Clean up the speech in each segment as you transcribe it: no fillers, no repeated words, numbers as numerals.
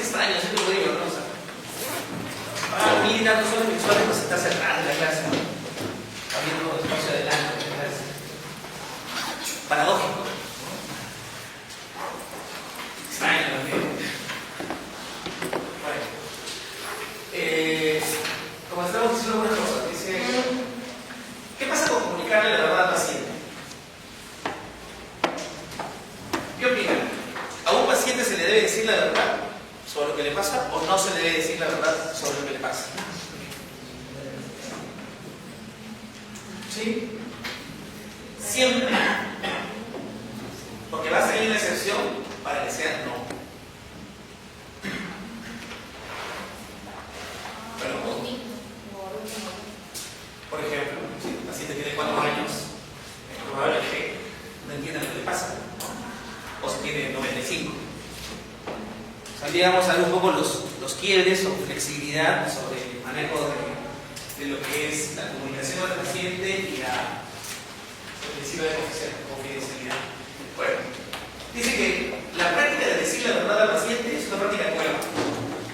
extraño, siempre lo digo, ¿no? O sea, para mí tantos horas mensuales pues está cerrada la clase, ¿no? Habiendo espacio adelante en la clase. Paradójico, ¿no? Extraño también. Bueno. Como estamos diciendo una cosa, dice, ¿qué pasa con comunicarle la verdad al paciente? ¿Qué opinan? ¿A un paciente se le debe decir la verdad sobre lo que le pasa o no se le debe decir la verdad sobre lo que le pasa? ¿Sí? Siempre. Porque va a salir una excepción para que sea no. Pero, por ejemplo, si el paciente tiene 4 años, es probable que no entienda lo que le pasa, ¿no? O si tiene 95. O sea, digamos, a ver un poco los quiebres o flexibilidad sobre el manejo de lo que es la comunicación del paciente y el principio de confidencialidad. Bueno, dice que la práctica de decir la verdad al paciente es una práctica nueva.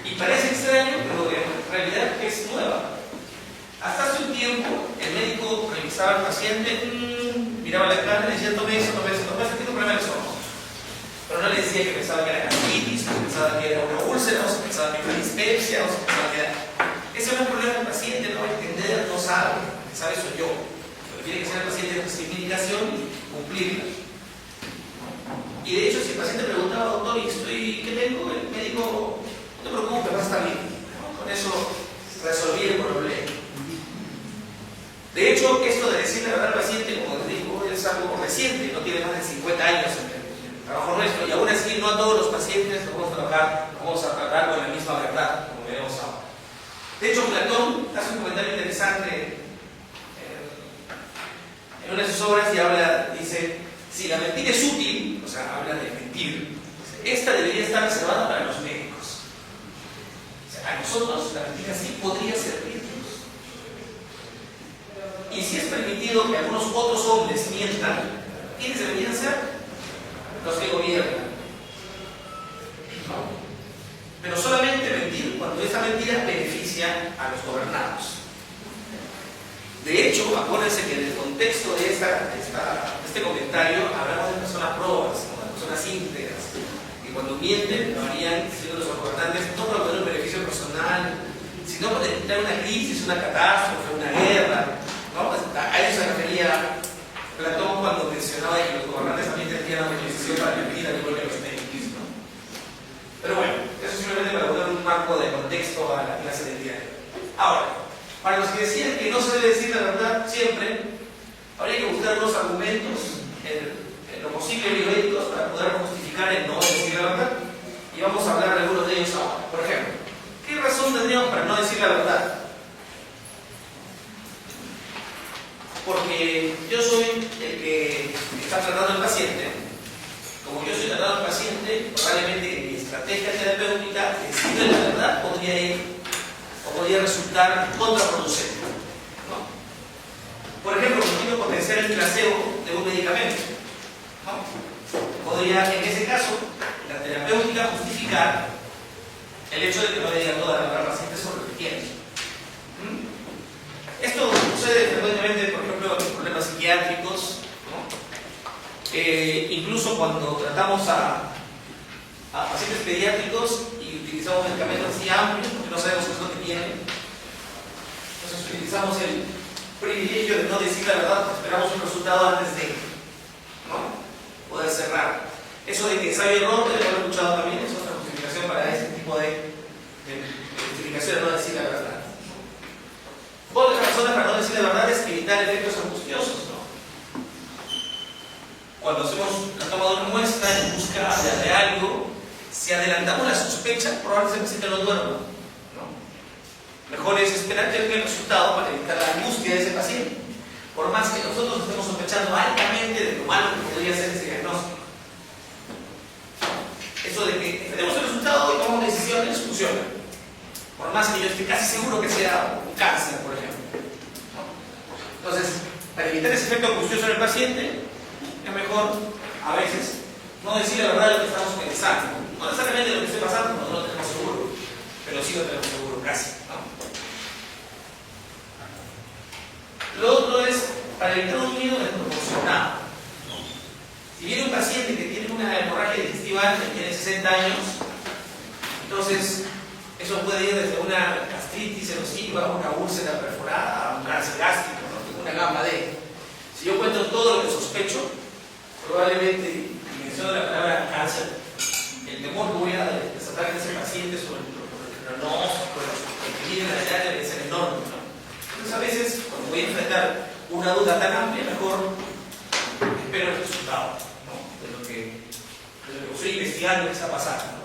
Y parece extraño, pero en realidad es nueva. Hasta hace un tiempo, el médico revisaba al paciente, miraba la cara, le decía, tome eso, tiene un problema de estómago. Pero no le decía que pensaba que era gastritis, o pensaba que era una úlcera, o se pensaba que era una dispepsia, o se pensaba que era... Ese no es un problema del paciente, no va a entender, no sabe, el que sabe soy yo. Lo que tiene que ser el paciente es recibir indicación y cumplirla. Y de hecho, si el paciente preguntaba, doctor, ¿qué tengo? El médico, no te preocupes, va a estar bien. Con eso resolví el problema. De hecho, esto de decir la verdad al paciente, como les digo, es algo reciente, no tiene más de 50 años en el trabajo nuestro, y aún así no a todos los pacientes los vamos a tratar con la misma verdad, como veremos ahora. De hecho, Platón hace un comentario interesante en una de sus obras y dice, si la mentira es útil, o sea, habla de mentir, esta debería estar reservada para los médicos. O sea, a nosotros la mentira sí podría servirnos. Y si es permitido que algunos otros hombres mientan, ¿quiénes deberían ser? Los que gobiernan. ¿No? Pero solamente mentir cuando esa mentira beneficia a los gobernados. De hecho, acuérdense que en el contexto de este comentario hablamos de personas probas, ¿no? De personas íntegras, que cuando mienten lo harían siendo los gobernantes no para obtener un beneficio personal, sino para evitar una crisis, una catástrofe, una guerra, ¿no? A eso se refería Platón cuando mencionaba que los gobernantes también tenían una autorización para mentir al igual que los médicos, ¿no? Pero bueno, eso simplemente para poner un marco de contexto a la clase del día de hoy. Ahora, para los que decían que no se debe decir la verdad siempre, habría que buscar unos argumentos en lo posible bioéticos para poder justificar el no decir la verdad. Y vamos a hablar de algunos de ellos ahora. Por ejemplo, ¿qué razón tendríamos para no decir la verdad? Porque yo soy el que está tratando al paciente. Como yo soy tratando al paciente, probablemente en mi estrategia terapéutica decirle la verdad podría resultar contraproducente, ¿no? Por ejemplo, cuando quiero potenciar el placebo de un medicamento, ¿no? Podría, en ese caso, la terapéutica justificar el hecho de que no le diga toda la verdad al paciente sobre lo que quiere. Esto sucede frecuentemente, por ejemplo, en problemas psiquiátricos, ¿no? Incluso cuando tratamos a pacientes pediátricos y utilizamos medicamentos así amplios, porque no sabemos qué es lo que tienen. Entonces utilizamos el privilegio de no decir la verdad, porque esperamos un resultado antes de, ¿no?, poder cerrar. Eso de que ensayo y error, lo he escuchado también, es otra justificación para ese tipo de justificación de no decir la verdad. Otra razón para no decir la verdad es evitar efectos angustiosos, ¿no? Cuando hacemos la toma de una muestra en busca de algo, si adelantamos la sospecha, probablemente el paciente no duerma, ¿no? Mejor es esperar que venga el resultado para evitar la angustia de ese paciente. Por más que nosotros estemos sospechando altamente de lo malo que podría ser ese diagnóstico. Eso de que tenemos el resultado y tomamos decisiones funciona. Por más que yo esté casi seguro que sea un cáncer, por ejemplo, ¿no? Entonces, para evitar ese efecto angustioso en el paciente, es mejor a veces no decir la verdad de lo que estamos pensando. No necesariamente de lo que esté pasando, no lo tenemos seguro, pero sí no tenemos seguro casi, ¿no? Lo otro es, para evitar un miedo desproporcionado. Si viene un paciente que tiene una hemorragia digestiva que tiene 60 años, entonces eso puede ir desde una gastritis erosiva, una úlcera perforada, a un cáncer gástrico, ¿no? Una gama de. Si yo cuento todo lo que sospecho, probablemente, y menciono la palabra cáncer, el temor que voy a desatar en ese paciente sobre el pronóstico, el que viene en la edad debe ser enorme, ¿no? Entonces a veces, cuando voy a enfrentar una duda tan amplia, mejor espero el resultado, ¿no? de lo que estoy investigando que está pasando, ¿no?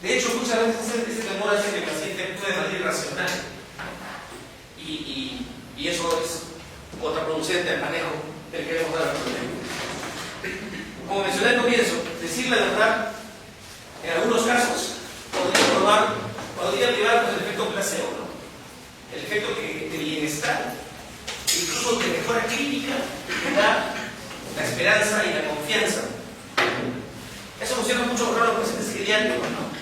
De hecho, muchas veces ese temor hace que el paciente puede manera irracional, ¿no? y eso es contraproducente al manejo del que queremos dar al problema. Como mencioné al comienzo, decir la verdad en algunos casos podría privar del efecto placebo, ¿no? El efecto de bienestar, incluso de mejora clínica, que da la esperanza y la confianza. Eso funciona mucho con los pacientes psiquiátricos, ¿no?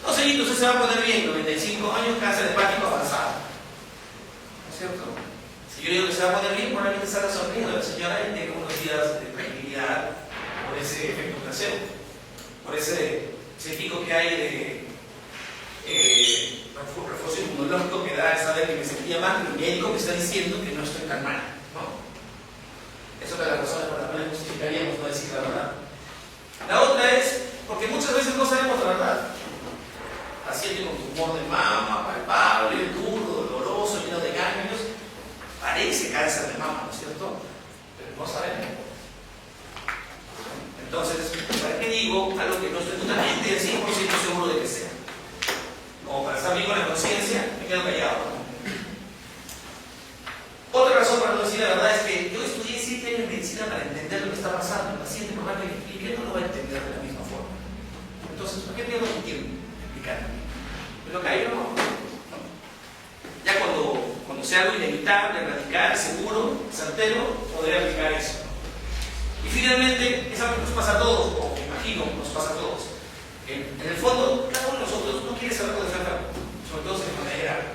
No, señorito, usted se va a poner bien, 95 años, cáncer hepático avanzado. ¿No es cierto? Si yo digo que se va a poner bien, probablemente salga sonriendo la señora y tenga unos días de tranquilidad por ese efecto placebo, por ese pico que hay de refuerzo inmunológico que da el saber que me sentía mal, pero el médico me está diciendo que no estoy tan mal, ¿no? Esa es una de las razones por las cuales justificaríamos no decir la verdad. La otra es porque muchas veces no sabemos la verdad. Paciente con tumor de mama, palpable, duro, doloroso, lleno de ganglios, parece cáncer de mama, ¿no es cierto? Pero no sabemos. Entonces, ¿para qué digo algo que no estoy totalmente al 100% seguro de que sea? Como para estar bien con la conciencia, me quedo callado, ¿no? Otra razón para no decir la verdad es que yo estudié 7 años de medicina para entender lo que está pasando. El paciente, por más que le explique, no lo va a entender de la misma forma. Entonces, ¿por qué pierdo mi tiempo explicando? Pero que no. Ya cuando sea algo inevitable, radical, seguro, certero, podré aplicar eso. Y finalmente, es algo que nos pasa a todos, o me imagino nos pasa a todos. En el fondo, cada uno de nosotros no quiere saber cuando está enfermo, sobre todo si es de manera grave.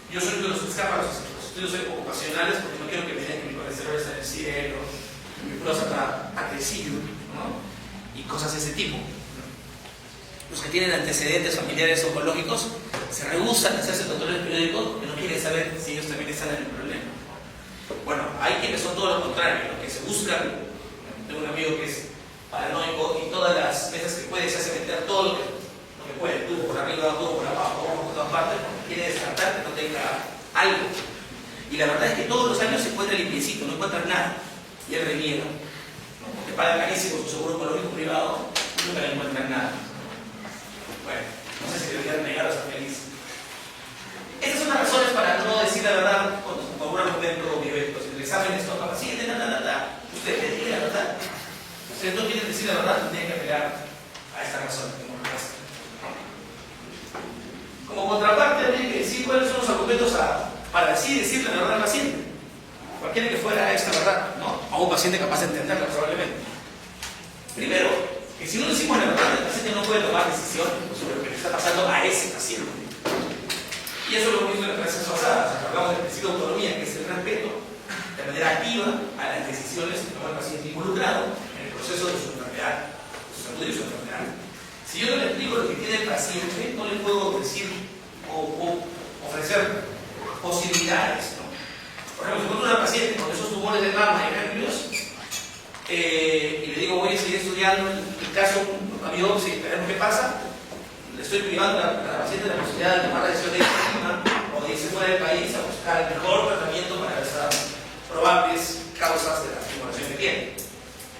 Yo soy uno de los que escapa a los estudios ocupacionales porque no quiero que me digan que mi colesterol está en el cielo, que mi próstata ha crecido, ¿no? Y cosas de ese tipo. Los que tienen antecedentes familiares oncológicos se rehúsan a hacerse controles periódicos porque no quieren saber si ellos también están en el problema. Bueno, hay quienes son todo lo contrario, los que se buscan. Tengo un amigo que es paranoico y todas las veces que puede se hace meter todo lo que puede, tubo por arriba, tubo por abajo, por todas partes, porque quiere descartar que no tenga algo. Y la verdad es que todos los años se encuentra limpiecito, no encuentran nada. Y él reniega, ¿no? Porque paga carísimo su seguro oncológico privado y nunca le encuentran nada. Bueno, no sé si deberían negar a esa feliz. Estas son las razones para no decir la verdad con un argumento directo. Si el examen es todo paciente, usted le diga la verdad. Ustedes no quieren decir la verdad, tienen que apelar a esta razón. Como contraparte, habría que decir cuáles son los argumentos para así decirle la verdad al paciente. Cualquiera que fuera esta verdad, ¿no? A un paciente capaz de entenderla probablemente. Primero, que si no decimos la verdad, el paciente no puede tomar decisiones sobre lo que le está pasando a ese paciente. Y eso es lo que hemos visto en las clases pasadas. Hablamos del principio de autonomía, que es el respeto de manera activa a las decisiones que toma el paciente involucrado en el proceso de su enfermedad, de su salud y de su enfermedad. Si yo no le explico lo que tiene el paciente, no le puedo decir o ofrecer posibilidades, ¿no? Por ejemplo, si encuentro una paciente con esos tumores de mama y ganglios, y le digo, voy a seguir estudiando el caso, una biopsia y veremos qué pasa, le estoy privando a la paciente de la posibilidad de tomar la decisión de irse o de irse fuera del país a buscar el mejor tratamiento para esas probables causas de la tumoración que tiene.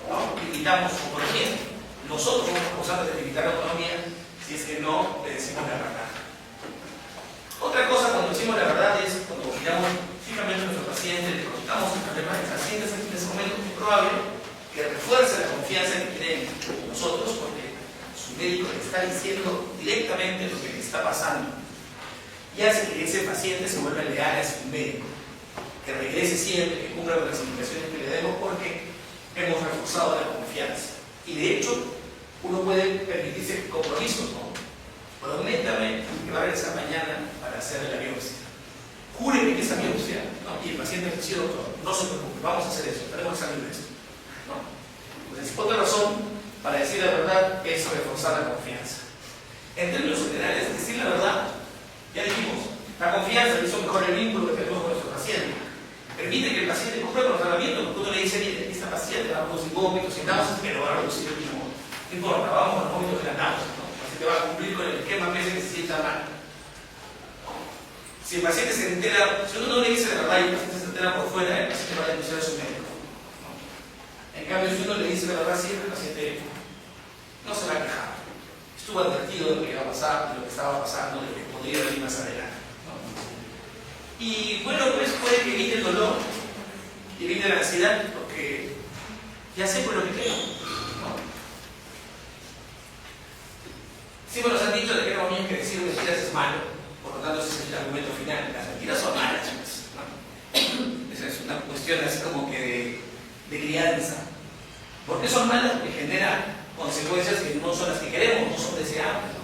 ¿No? Limitamos su autonomía. Nosotros somos responsables de limitar la autonomía si es que no le decimos la verdad. Otra cosa cuando decimos la verdad es cuando miramos fijamente a nuestro paciente, le contamos el problema del paciente, en ese momento es muy probable que refuerce la confianza que tiene en nosotros porque su médico le está diciendo directamente lo que le está pasando y hace que ese paciente se vuelva leal a su médico, que regrese siempre, que cumpla con las indicaciones que le demos porque hemos reforzado la confianza. Y de hecho, uno puede permitirse compromisos, ¿no? prométame que va a regresar mañana para hacer la biopsia. Júreme que esa biopsia, ¿no? Y el paciente me dice, doctor, no se preocupe, vamos a hacer eso, tenemos que salir de esto, ¿no? Entonces, otra razón para decir la verdad es reforzar la confianza. En términos generales, decir la verdad, ya dijimos, la confianza hizo mejor el vínculo que tenemos con nuestro paciente. Permite que el paciente cumpla con los tratamientos, porque uno le dice, mire, esta paciente va a producir vómitos y náuseas, pero va a reducir el mismo. No importa, vamos con los vómitos de la náusea, ¿no? El paciente va a cumplir con el esquema en vez de que se sienta mal. Si el paciente se entera, si uno no le dice la verdad y el paciente se entera por fuera, el paciente va a denunciar a su médico, ¿no? En cambio, si uno le dice la verdad siempre, el paciente no se va a quejar. Estuvo advertido de lo que iba a pasar, de lo que estaba pasando, de lo que podría venir más adelante, ¿no? Y bueno, pues puede que evite el dolor y evite la ansiedad, porque ya sé por lo que tengo, ¿no? Siempre nos han dicho de que no había que decir mentiras es malo, por lo tanto ese es el argumento final. Las mentiras son malas, ¿no? Esa es una cuestión así como que de crianza. ¿Por qué son malas? Porque generan consecuencias que no son las que queremos, no son deseables, ¿no?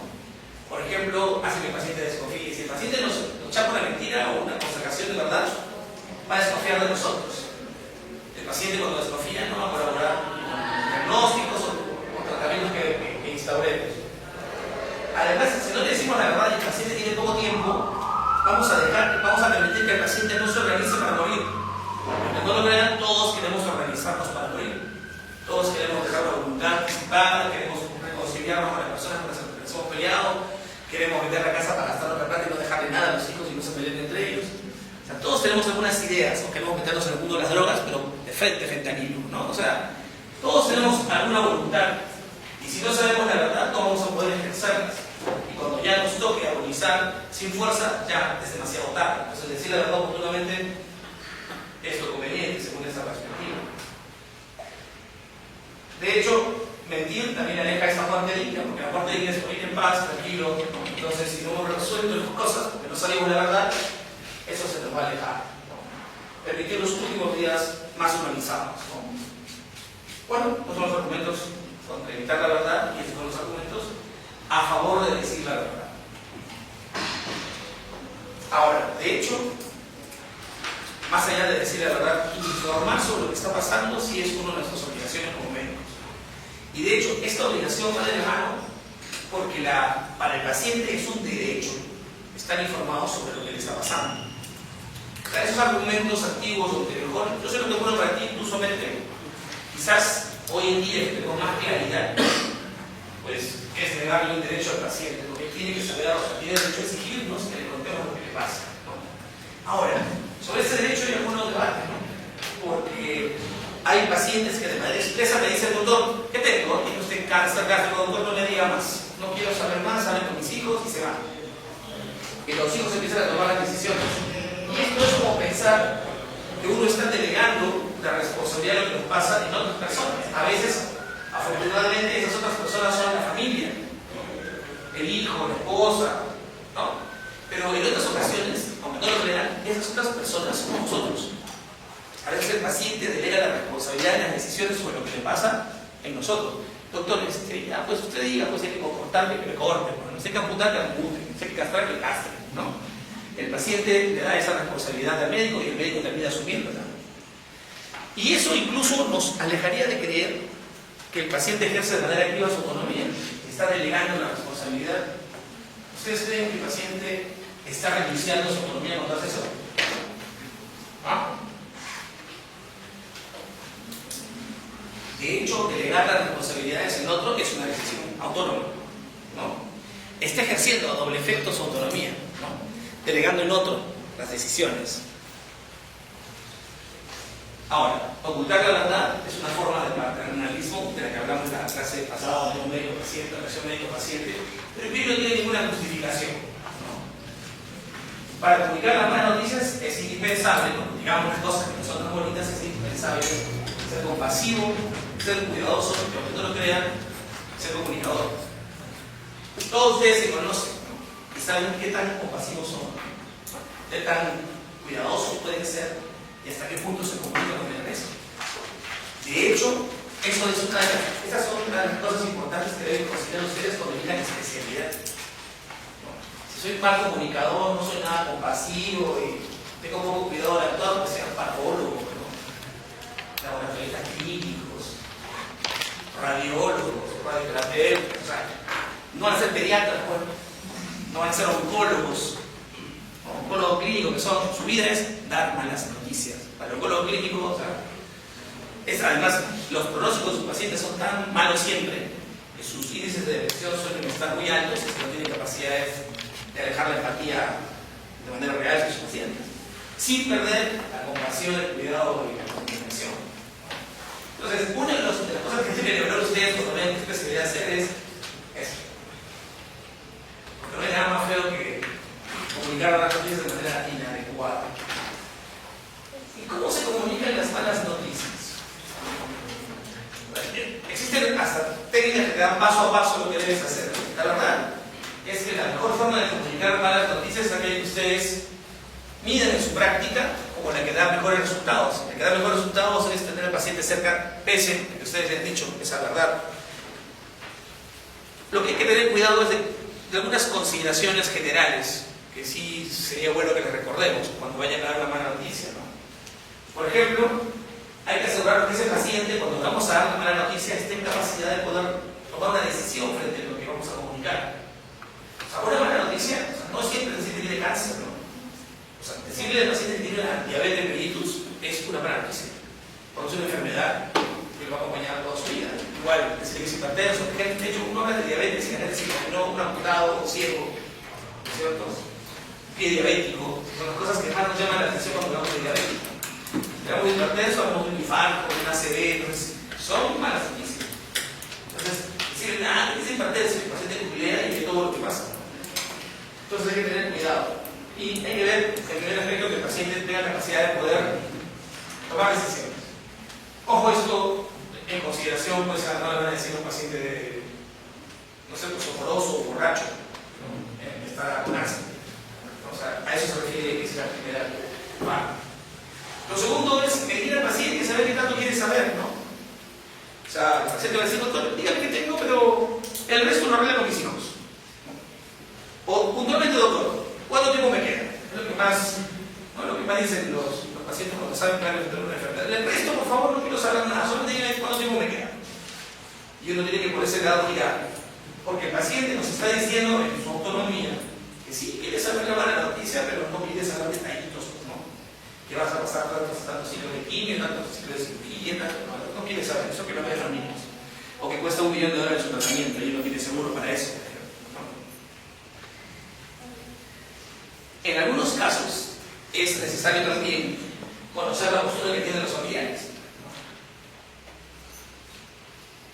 Por ejemplo, hace que el paciente desconfíe. Si el paciente nos chapa una mentira o una constatación de verdad, va a desconfiar de nosotros. El paciente cuando desconfía no va a colaborar con diagnósticos o tratamientos que instauremos. Además, si no le decimos la verdad y el paciente tiene poco tiempo, vamos a permitir que el paciente no se organice para morir. Porque no lo crean, todos queremos organizarnos para morir. Todos queremos dejar la voluntad anticipada, queremos reconciliarnos con las personas con las que nos hemos peleado, queremos vender la casa para gastar la plata y no dejarle nada a los hijos y no se peleen entre ellos. O sea, todos tenemos algunas ideas, o queremos meternos en el mundo de las drogas, pero de frente fentanilo, ¿no? O sea, todos tenemos alguna voluntad y si no sabemos la verdad, no vamos a poder ejercerlas. Y cuando ya nos toque agonizar sin fuerza, ya es demasiado tarde. Entonces, decir la verdad oportunamente es lo conveniente según esa perspectiva. De hecho, mentir también aleja esa parte digna, porque la parte digna es morir en paz, tranquilo, ¿no? Entonces, si no hemos resuelto las cosas, porque no salimos de la verdad, eso se nos va a alejar, ¿no? Permitir los últimos días más humanizados, ¿no? Bueno, estos son los argumentos contra evitar la verdad y estos son los argumentos a favor de decir la verdad. Ahora, de hecho, más allá de decir la verdad, informar sobre lo que está pasando sí es una de nuestras obligaciones como médicos. Y de hecho, esta obligación va de la mano porque para el paciente es un derecho estar informado sobre lo que le está pasando. O sea, esos argumentos antiguos donde mejor, yo sé lo que es bueno para ti, tú somete, quizás hoy en día que tengo más claridad, pues es negarle un derecho al paciente, porque tiene que saber, o sea, tiene derecho a exigirnos que le contemos lo que le pasa, ¿no? Ahora, sobre ese derecho hay algunos debates, ¿no? Porque hay pacientes que de manera expresa me dicen, doctor, ¿qué tengo? Tiene usted cáncer gástrico, doctor, no me diga más. No quiero saber más, salen con mis hijos y se van. Y los hijos empiezan a tomar las decisiones. Y esto es como pensar que uno está delegando la responsabilidad de lo que nos pasa en otras personas. A veces, afortunadamente, esas otras personas son la familia, el hijo, la esposa, ¿no? Pero en otras ocasiones, aunque no lo crean, esas otras personas somos nosotros. A veces el paciente delega la responsabilidad de las decisiones sobre lo que le pasa en nosotros. Doctor, ya, pues usted diga, pues hay que cortarme, que me corte, no sé qué amputar, que ampute, no sé qué castrar, que castre, ¿no? El paciente le da esa responsabilidad al médico y el médico termina asumiéndola. Y eso incluso nos alejaría de creer que el paciente ejerce de manera activa su autonomía, que está delegando la responsabilidad. ¿Ustedes creen que el paciente está renunciando a su autonomía cuando hace eso? ¿Ah? De hecho, delegar las responsabilidades en otro es una decisión autónoma, ¿no? Está ejerciendo a doble efecto su autonomía, ¿no? Delegando en otro las decisiones. Ahora, ocultar la verdad es una forma de paternalismo de la que hablamos en la clase pasada de un médico-paciente, relación médico-paciente, pero que no tiene ninguna justificación, ¿no? Para comunicar las malas noticias es indispensable, ¿no? Digamos las cosas que no son tan bonitas, es indispensable ser compasivo, ser cuidadoso, que aunque no lo crean, ser comunicador. Todos ustedes se conocen, ¿no? Y saben qué tan compasivos son, ¿no? Qué tan cuidadosos pueden ser y hasta qué punto se comunican con el resto. De hecho, estas son una de las cosas importantes que deben considerar ustedes cuando elijan especialidad. soy mal comunicador, no soy nada compasivo y tengo poco cuidado al actuar, pues sean patólogos, ¿no? Laboratorios clínicos, radiólogos, radioterapeutas, o sea, no van a ser pediatras, pues, no van a ser oncólogos, oncólogo clínico, que su vida es dar malas noticias. Para el oncólogo clínico, o sea, además, los pronósticos de sus pacientes son tan malos siempre que sus índices de depresión suelen estar muy altos y no tienen capacidades de alejar la empatía de manera real de sus pacientes, sin perder la compasión, el cuidado y la comprensión. Entonces, una de las cosas que tienen que lograr ustedes cuando vean qué especialidad hacer es eso. Porque no hay nada más feo que comunicar las noticias de manera inadecuada. ¿Y cómo se comunican las malas noticias? Existen hasta técnicas que te dan paso a paso lo que debes hacer. La verdad es que la mejor forma de comunicar malas noticias es aquella que ustedes miden en su práctica como la que da mejores resultados. La que da mejores resultados es tener al paciente cerca, pese a que ustedes le han dicho esa verdad. Lo que hay que tener cuidado es de algunas consideraciones generales que sí sería bueno que les recordemos cuando vayan a dar una mala noticia, ¿no? Por ejemplo, hay que asegurar que ese paciente, cuando vamos a dar una mala noticia, esté en capacidad de poder tomar una decisión frente a lo que vamos a comunicar. O sea, una mala noticia, o sea, no siempre el paciente tiene cáncer, ¿no? O sea, decirle al paciente que tiene la diabetes mellitus es una mala noticia. Porque es una enfermedad que lo va a acompañar toda su vida. Igual, decirle que es hipertenso, porque de hecho uno habla de diabetes y la gente se imaginó un amputado o ciego, ¿no es cierto? Pie diabético, son las cosas que más nos llaman la atención cuando hablamos de diabetes. Tenemos un hipertenso, hablamos de un infarto, de una ACV, entonces son malas noticias. Entonces, decirle nada, es hipertenso, el paciente nuclea y ve todo lo que pasa. Entonces hay que tener cuidado. Y hay que ver, en primer aspecto, que el paciente tenga capacidad de poder tomar decisiones. Ojo, esto en consideración, pues no le van a decir a un paciente de, no sé, pues soporoso o borracho, ¿no? Está con ánsia. O sea, a eso se refiere esa primera parte. Lo segundo es pedir al paciente saber qué tanto quiere saber, ¿no? O sea, el paciente va a decir, doctor, dígame qué tengo, pero el resto lo arregla con mis hijos. O puntualmente, doctor, ¿cuánto tiempo me queda? Es lo que más, ¿no? Lo que más dicen los pacientes cuando saben que van a tener una enfermedad. El resto, por favor, no quiero saber nada, solamente dígame cuánto tiempo me queda. Y uno tiene que por ese lado girar. Porque el paciente nos está diciendo en su autonomía que sí, quiere saber la mala noticia, pero no quiere saber detallitos, ¿no? Que vas a pasar tantos ciclos de quimio, tantos ciclos de cirugía, no quiere saber eso, que no me dejan niños. O que cuesta $1 millón su tratamiento y no tiene seguro para eso. ¿No? En algunos casos es necesario también conocer la postura que tienen los familiares.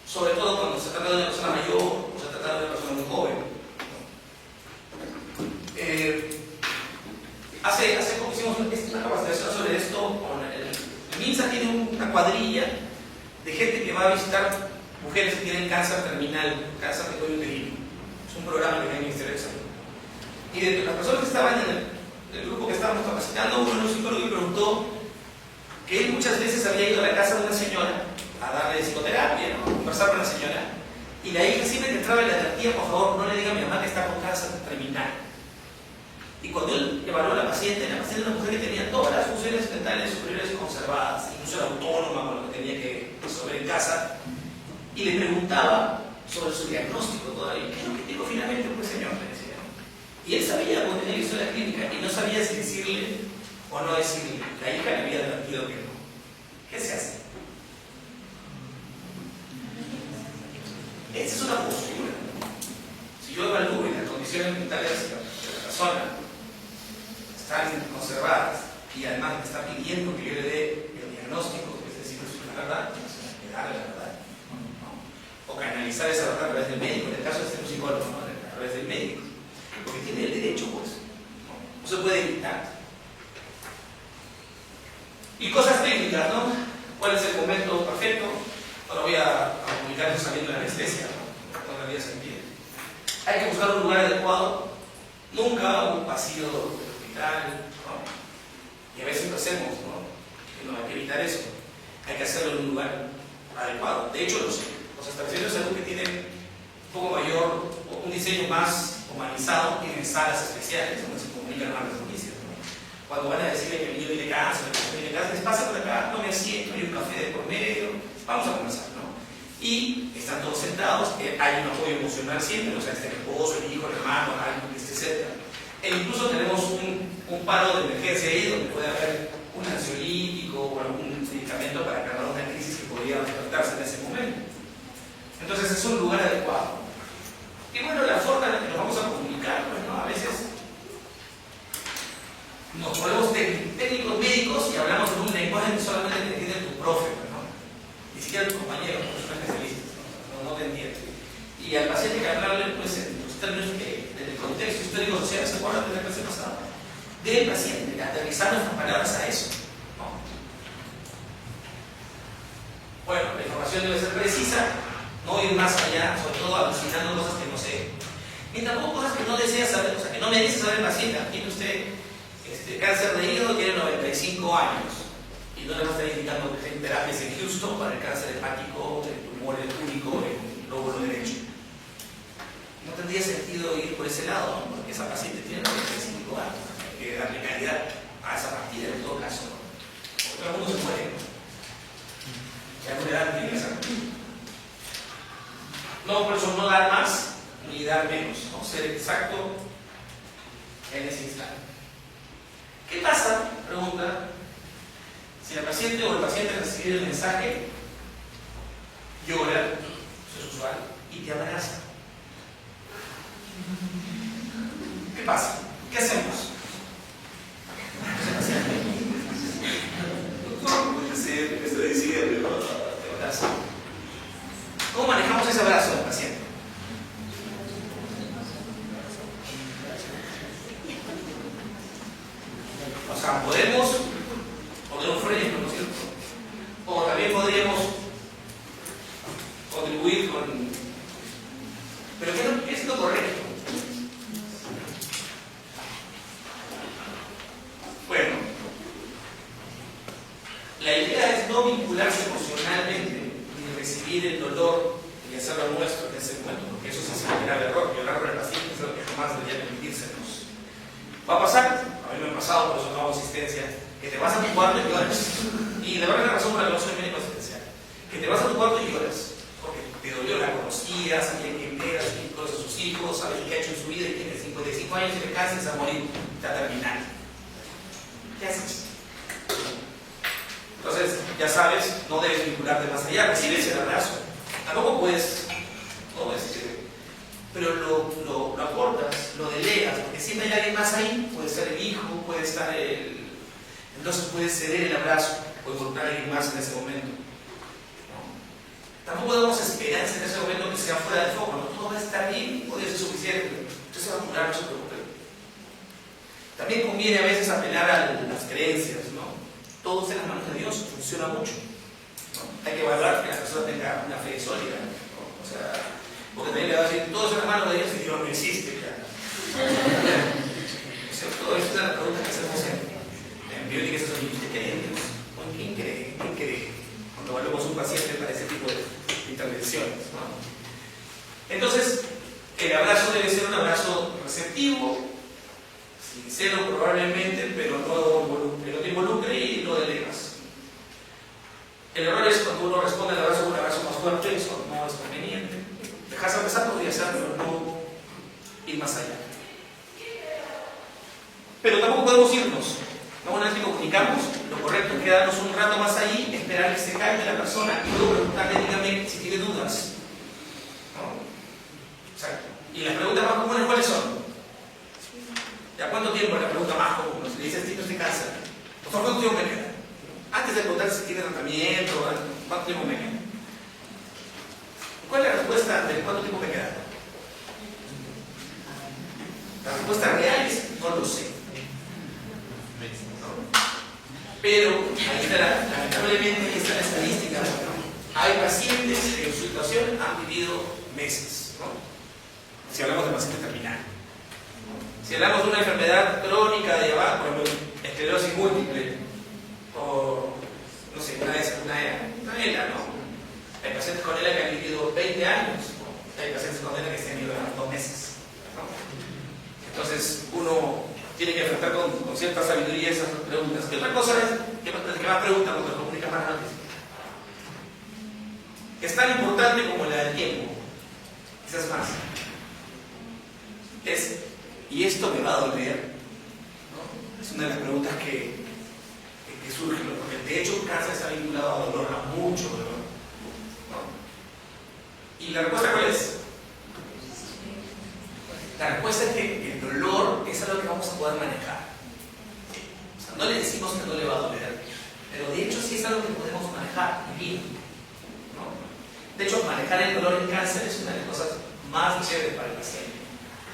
Sobre todo cuando se trata de una persona mayor o se trata de una persona muy joven. Hace poco hicimos una capacitación sobre esto. El MINSA tiene una cuadrilla de gente que va a visitar mujeres que tienen cáncer terminal, cáncer de cuello uterino. Es un programa que tiene el Ministerio de Salud. Y de las personas que estaban en el grupo que estábamos capacitando, uno de los psicólogos preguntó que él muchas veces había ido a la casa de una señora a darle psicoterapia, ¿no? Conversar con la señora, y la hija siempre que entraba le advertía, por favor, no le diga a mi mamá que está con cáncer terminal. Y cuando él evaluó a la paciente era una mujer que tenía todas las funciones mentales superiores conservadas, incluso era autónoma con lo que tenía que resolver en casa, y le preguntaba sobre su diagnóstico todavía. ¿Qué es lo que dijo finalmente, pues señor? Le decía, ¿no? Y él sabía cómo tenía visto en la clínica y no sabía si decirle o no decirle. La hija le había advertido que no. ¿Qué se hace? Esa es una postura. Si yo evalúo las condiciones mentales de la persona están conservadas y además me está pidiendo que yo le dé el diagnóstico, es decir, la verdad, que darle la verdad, ¿no? O canalizar esa verdad a través del médico, en el caso de ser un psicólogo, ¿no? A través del médico, porque tiene el derecho, pues, no se puede evitar. Y cosas técnicas, ¿no? ¿Cuál es el momento perfecto? Ahora voy a comunicar eso saliendo de la anestesia, ¿no? Toda la vida se entiende. Hay que buscar un lugar adecuado, nunca un pasillo del hospital, ¿no? Y a veces lo hacemos, ¿no? Que no hay que evitar eso. Hay que hacerlo en un lugar adecuado. De hecho, los establecimientos de salud que tienen un poco mayor, un diseño más humanizado, tienen salas especiales donde se comunican más las noticias, ¿no? Cuando van a decirle que el niño tiene cáncer, les pasa por acá, tome asiento, hay un café de por medio, vamos a conversar, ¿no? Y están todos sentados, hay un apoyo emocional siempre, o sea, está el esposo, el hijo, el hermano, alguien que esté cerca. E incluso tenemos un paro de emergencia ahí donde puede haber un ansiolítico o algún medicamento para calmar una crisis que podría despertarse en ese momento. Entonces es un lugar adecuado. Y bueno, la forma en la que nos vamos a comunicar, pues, ¿no? A veces nos ponemos técnicos médicos y hablamos en un lenguaje que solamente te entiende tu profe, ¿no? Ni siquiera tu compañero, porque son especialistas, no te entiende. Y al paciente hay que hablarle, pues, en los términos del contexto histórico-social, ¿se acuerdan de la clase pasada? Del paciente, aterrizar nuestras palabras a eso, ¿no? Bueno, la información debe ser precisa, no ir más allá, sobre todo alucinando cosas que no sé. Y tampoco cosas que no desea saber, o sea, que no merece saber el paciente. Tiene usted cáncer de hígado, tiene 95 años y no le va a estar indicando que está en terapias en Houston para el cáncer hepático, el tumor único en el lóbulo derecho. No tendría sentido ir por ese lado, ¿no? Porque esa paciente tiene 95 años. Hay que darle calidad a esa partida en todo caso, ¿no? Porque todo el mundo se muere, ¿no? Ya no le dan ni esa. No, por eso no dar más ni dar menos, ¿no? Ser exacto en ese instante. ¿Qué pasa? Pregunta. Si la paciente o el paciente recibe el mensaje, llora, eso es usual, y te abraza. ¿Qué pasa? ¿Qué hacemos? ¿Cómo puede ser? Esto de decir, ¿no? Te abraza. ¿Cómo manejamos ese abrazo del paciente? O sea, podemos poner un freno, ¿no es cierto? O también podríamos contribuir con... ¿Pero qué es lo correcto? Bueno, la idea es no vincularse emocionalmente ni recibir el dolor y hacerlo nuestro en ese momento, porque eso sí es un grave error. Llorar con el paciente es algo que jamás debería permitírsenos. Va a pasar, a mí me ha pasado, por eso no hago asistencia, que te vas a tu cuarto y lloras. Y de verdad es la razón por la que no soy médico asistencial. Que te vas a tu cuarto y lloras, porque te dolió la conocida, sabía quién era, sabía todos sus hijos, sabía qué ha hecho en su vida y tiene 55 años y le cáncer a morir, está terminal. ¿Qué haces? Entonces, ya sabes, no debes vincularte más allá, recibes el abrazo. Tampoco puedes, pero lo aportas, lo delegas, porque siempre hay alguien más ahí, puede ser el hijo, puede estar entonces puedes ceder el abrazo, puede involucrar a alguien más en ese momento. ¿No? Tampoco debemos esperanza en ese momento que sea fuera de foco, ¿no? Todo va a estar bien, puede ser suficiente, usted se va a curar, no se preocupe. También conviene a veces apelar a las creencias, ¿no? Todo está en las manos de Dios, funciona mucho, ¿no? Hay que valorar que la persona tenga una fe sólida, ¿no? O sea, porque también le va a decir, todo está en las manos de Dios y Dios no existe, claro. O sea, todo esto es la pregunta que hacemos en biótica, esos niños que creen en Dios. ¿Quién cree? ¿Quién cree? Cuando evaluamos un paciente para ese tipo de intervenciones, ¿no? Entonces, el abrazo debe ser un abrazo receptivo, sincero probablemente, pero no te involucre y lo delegas. El error es cuando uno responde al abrazo con un abrazo más fuerte, eso no es conveniente. Dejarse abrazar podría ser, pero no ir más allá. Pero tampoco podemos irnos. ¿No? Una vez que comunicamos, lo correcto es quedarnos un rato más ahí, esperar que se calme la persona y luego preguntarle, dígame si tiene dudas. ¿No? Exacto. Y las preguntas más comunes, ¿cuáles son? ¿Ya cuánto tiempo es la pregunta más común? Si le dices, ¿tienes este cáncer? ¿Por cuánto tiempo me queda? Antes de preguntar si tiene tratamiento, ¿cuánto tiempo me queda? ¿Cuál es la respuesta de cuánto tiempo me queda? La respuesta real es, no lo sé. ¿No? Pero, ahí está lamentablemente, ahí está la estadística. ¿No? Hay pacientes que en su situación han vivido meses, ¿no? Si hablamos de paciente terminal. Si hablamos de una enfermedad crónica de abajo, por ejemplo, esclerosis múltiple, o no sé, una ELA, ¿no? Hay pacientes con ELA que han vivido 20 años, ¿no? Hay pacientes con ELA que se han ido a 2 meses, ¿no? Entonces uno tiene que enfrentar con cierta sabiduría esas preguntas. Y otra cosa es que más pregunta cuando comunica más antes. Es tan importante como la del tiempo, quizás más. ¿Y esto me va a doler? ¿No? Es una de las preguntas que surge, ¿no? Porque de hecho el cáncer está vinculado a dolor, a mucho dolor, ¿no? ¿Y la respuesta cuál es? La respuesta es que el dolor es algo que vamos a poder manejar. O sea, no le decimos que no le va a doler, pero de hecho sí es algo que podemos manejar y bien, ¿no? De hecho, manejar el dolor en cáncer es una de las cosas más chéveres para el paciente.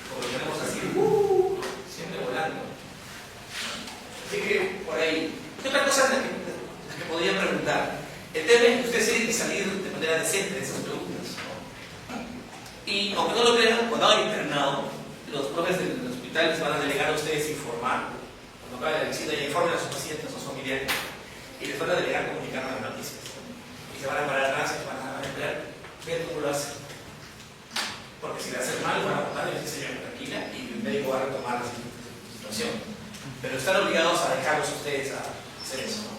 Porque lo tenemos así, siempre volando. Así que, por ahí. ¿Qué otra cosa las que podría preguntar? El tema es que ustedes tienen que salir de manera decente de esas preguntas, ¿no? Y, aunque no lo crean, cuando hagan internado, los profes del hospital les van a delegar a ustedes informar. Cuando acabe la visita, ya informen a sus pacientes o sus familiares. Y les van a delegar comunicar las noticias. Y se van a parar atrás y van a esperar, ver cómo lo hacen. Porque si le hacen mal, van a votar y decir, señor, tranquila, y el médico va a retomar la situación. Pero están obligados a dejarlos ustedes a hacer eso, ¿no?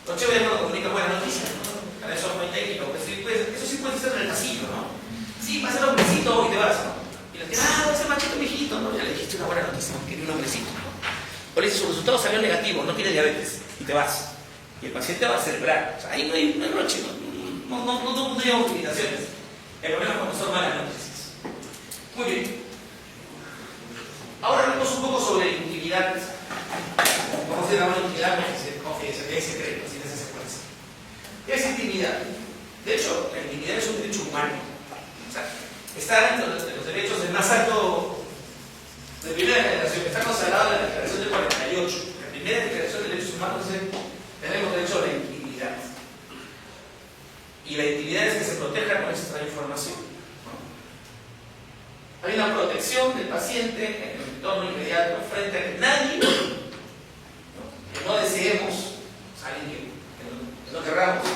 Lo chévere es cuando comunican buenas noticias, ¿no? Para eso no hay técnico, pues, eso sí puede ser en el pasillo, ¿no? Sí, pasa el hombrecito y te vas, ¿no? Y le dicen, ese machito viejito, ¿no? Ya le dijiste una buena noticia, no quiere un hombrecito, ¿no? O le dices, su resultado salió negativo, no tiene diabetes, y te vas. Y el paciente va a celebrar. O sea, ahí no hay broche, no digamos limitaciones. El problema es cuando son malas noticias. Muy bien. Ahora hablemos un poco sobre intimidad. Vamos a llamar intimidad, que es secreto, sin esa secuencia. ¿Qué es intimidad? De hecho, la intimidad es un derecho humano. O sea, está dentro de los derechos del más alto de primera generación. Está consagrado en la Declaración del 48. La primera Declaración de Derechos Humanos es tenemos derecho a la intimidad. Y la intimidad es que se proteja nuestra información, ¿no? Hay una protección del paciente en el entorno inmediato, frente a que nadie, ¿no? Que no deseemos, o sea, alguien que no querramos,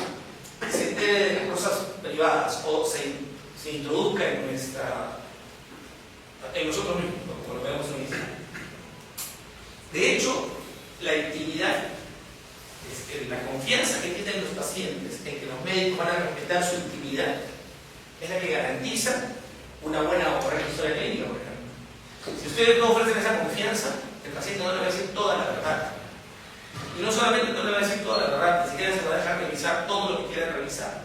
que se entere de las cosas privadas o se introduzca en nosotros mismos, como lo vemos hoy en día. De hecho, la intimidad, la confianza que tienen los pacientes en que los médicos van a respetar su intimidad es la que garantiza una buena o correcta historia clínica, por ejemplo. Si ustedes no ofrecen esa confianza, el paciente no le va a decir toda la verdad. Y no solamente no le va a decir toda la verdad, ni siquiera se va a dejar revisar todo lo que quiera revisar.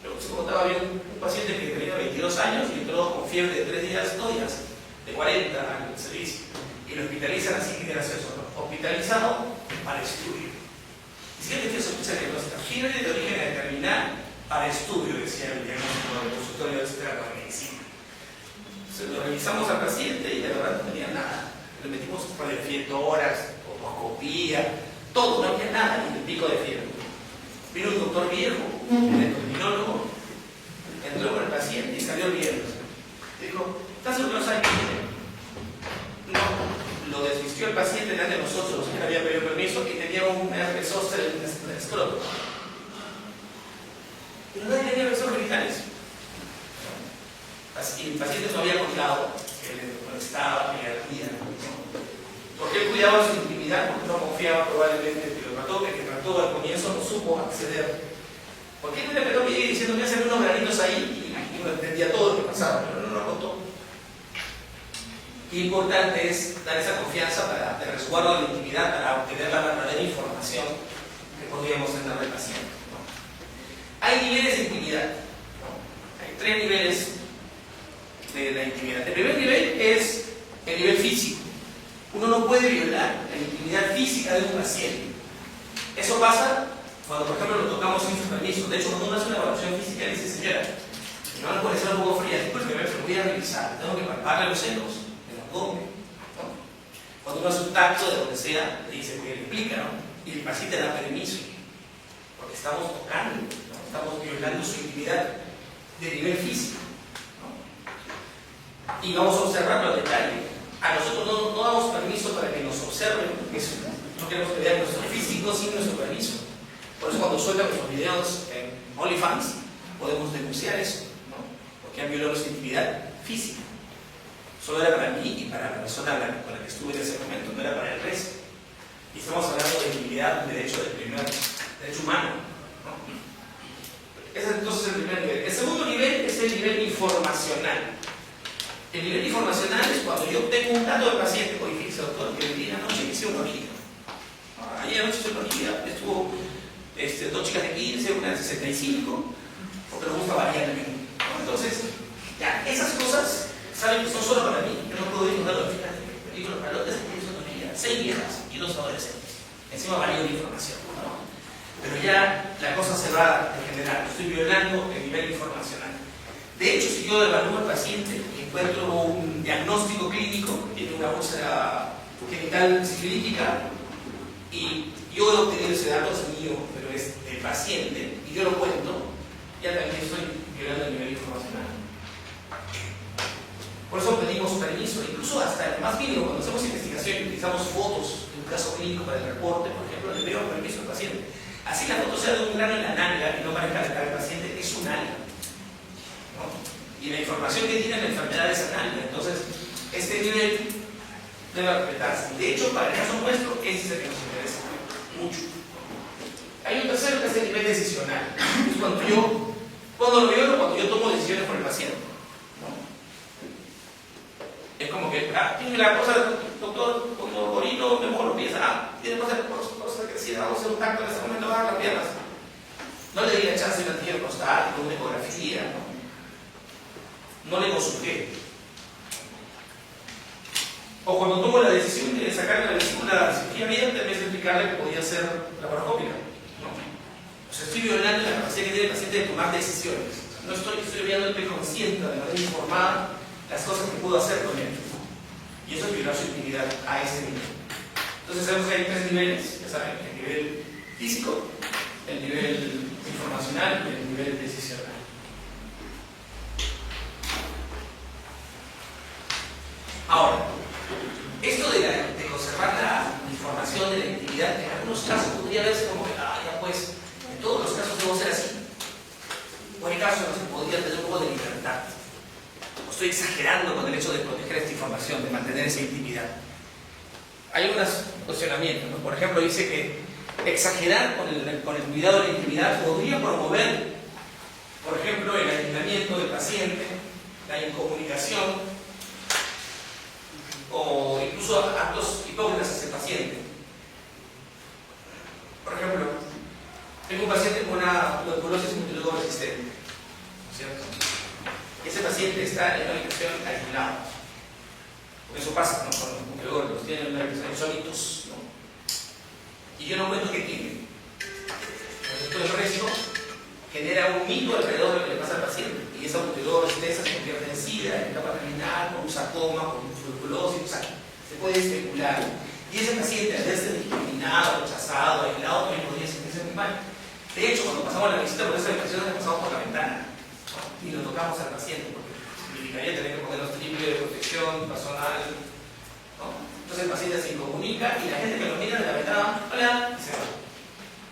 Pero se contaba bien un paciente que tenía 22 años y entró con fiebre de 3 días, 2 días, de 40 años de servicio. Y lo hospitalizan así, que gracioso, ¿no? Hospitalizado para estudio. Y si alguien tiene sospecha de diagnóstica, fiebre de origen determinado para estudio, decía el diagnóstico del consultorio externo de medicina. Entonces lo revisamos al paciente y de verdad no tenía nada. Le metimos radiofietoras, colposcopía, todo, no había nada, ni el pico de fiebre. Vino un doctor viejo, un endocrinólogo, entró con el paciente y salió bien. Dijo, ¿estás seguro que no sabe qué tiene? No, lo desvistió el paciente delante de nosotros, que había pedido permiso y tenía un herpes zóster en el escroto. Pero nadie tenía herpes genitales. Y el paciente no había contado que le molestaba, que le ardía. ¿Por qué cuidaba su intimidad? Porque no confiaba probablemente que lo trató, que trató al comienzo no supo acceder. ¿Por qué no le pegó bien diciendo que hacen unos granitos ahí y no entendía todo lo que pasaba? Pero no lo contó. Qué importante es dar esa confianza de resguardo de la intimidad para obtener la verdadera información que podríamos tener del paciente, ¿no? Hay niveles de intimidad, ¿no? Hay 3 niveles de la intimidad. El primer nivel es el nivel físico. Uno no puede violar la intimidad física de un paciente. Eso pasa cuando, por ejemplo, lo tocamos sin su permiso. De hecho, cuando uno hace una evaluación física y dice, señora, mi mano puede ser un poco fría, después que me voy a revisar, tengo que palparle los senos, el abdomen, ¿no? Cuando uno hace un tacto de donde sea, le dice que le explica, ¿no? Y el paciente da permiso, porque estamos tocando, ¿no? Estamos violando su intimidad de nivel físico, ¿no? Y vamos a observarlo a detalle. A nosotros no damos permiso para que nos observen, porque no queremos que vean nuestro físico sin nuestro permiso. Por eso cuando sueltan nuestros videos en OnlyFans, podemos denunciar eso, ¿no? Porque han violado nuestra intimidad física. Solo era para mí y para la persona con la que estuve en ese momento, no era para el resto. Y estamos hablando de intimidad, un derecho humano, ¿no? Ese es entonces el primer nivel. El segundo nivel es el nivel informacional. El nivel informacional es cuando yo tengo un dato del paciente. Oye, fíjese, doctor, que el día de anoche hice una orgía. Ayer anoche hice una orgía, estuvo dos chicas de 15, una de 65, porque les gusta variar el menú, ¿no? Entonces, ya, esas cosas saben que son solo para mí. Yo no puedo ir a un dato de películas para otras que hizo una orgía. 6 viejas y 2 adolescentes. Encima varía de información, ¿no? Pero ya la cosa se va a generar. Estoy violando el nivel informacional. De hecho, si yo evalúo al paciente y encuentro un diagnóstico clínico, tiene una úlcera genital sifilítica, y yo he obtenido ese dato, es mío, pero es del paciente, y yo lo cuento, ya también estoy violando el nivel informacional. Por eso pedimos permiso, incluso hasta el más mínimo, cuando hacemos investigación y utilizamos fotos de un caso clínico para el reporte, por ejemplo, le pedimos permiso al paciente. Así la foto sea de un grano en la nalga y no parezca la cara del paciente, es un alga, ¿no? Y la información que tiene la enfermedad es análiga. Entonces, este nivel debe respetarse. De hecho, para el caso nuestro, ese es el que nos interesa mucho. Hay un tercero que es el nivel decisional. Es cuando lo violo, cuando yo tomo decisiones por el paciente, ¿no? Es como que, tiene la cosa, doctor, cuando orino, me mojo los pies. Tiene cosa crecida, vamos a hacer un tacto en ese momento, bajar las piernas. No le di la chance de un antígeno prostático, una ecografía, no le consulté. O cuando tomo la decisión de sacar la vesícula cirugía abierta, en vez de explicarle que podía ser laparoscópica, ¿no? O sea, estoy violando la capacidad que tiene el paciente de tomar decisiones. No estoy violando el que conscienta de manera informada las cosas que puedo hacer con él. Y eso es violar su intimidad a ese nivel. Entonces sabemos que hay 3 niveles, ya saben, el nivel físico, el nivel informacional y el nivel decisional. Ahora, esto de conservar la información de la intimidad, en algunos casos podría verse como que, ya pues, en todos los casos debo ser así. O en caso no se podría tener un poco de libertad. O estoy exagerando con el hecho de proteger esta información, de mantener esa intimidad. Hay unos cuestionamientos, ¿no? Por ejemplo, dice que exagerar con el cuidado de la intimidad podría promover, por ejemplo, el aislamiento del paciente, la incomunicación, o incluso actos hipócritas hacia el paciente. Por ejemplo, tengo un paciente con una tuberculosis multilogo resistente, ¿no es cierto? Ese paciente está en una habitación aislado. Porque eso pasa, ¿no? Con los multilogos, tienen una habitación solitos, ¿no? Y yo no cuento qué tiene. Entonces, el resto genera un mito alrededor de lo que le pasa al paciente. Y esa multilogo resistencia se convierte en SIDA, en etapa terminal, con un sarcoma, con tuberculosis, o sea, se puede especular. Y ese paciente, al verse discriminado, rechazado, aislado, también podría sentirse muy mal. De hecho, cuando pasamos la visita por esa habitación, la pasamos por la ventana, ¿no? Y lo tocamos al paciente, porque significaría tener que ponernos triple de protección personal, ¿no? Entonces el paciente se incomunica y la gente que lo mira de la ventana, hola, y se va.